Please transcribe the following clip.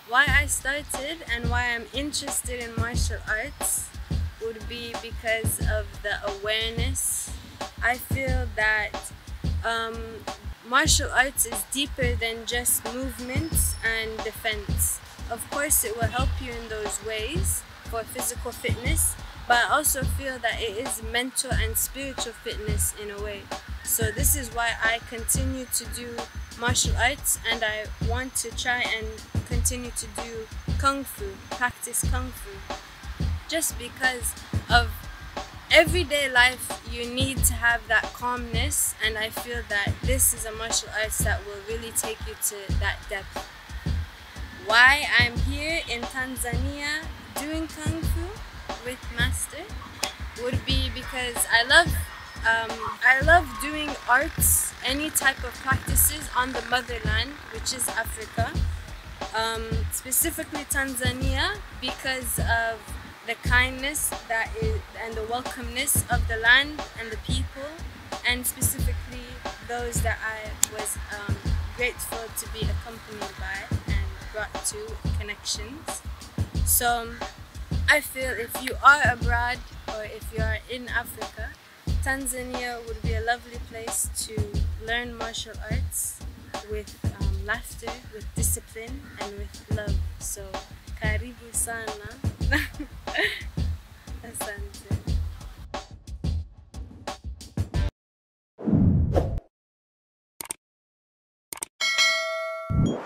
Why I started and why I'm interested in martial arts would be because of the awareness. I feel that um, martial arts is deeper than just movements and defense. Of course, it will help you in those ways for physical fitness, but I also feel that it is mental and spiritual fitness in a way. So this is why I continue to do martial arts, and I want to try and continue to do kung fu, practice kung fu, just because of everyday life you need to have that calmness, and I feel that this is a martial arts that will really take you to that depth. Why I'm here in Tanzania doing kung fu with Master would be because I love doing arts, any type of practices on the motherland, which is Africa, specifically Tanzania, because of the kindness that is and the welcomeness of the land and the people, and specifically those that I was grateful to be accompanied by and brought to connections. So I feel if you are abroad or if you are in Africa, Tanzania would be a lovely place to learn martial arts with laughter, with discipline, and with love. So, karibu sana.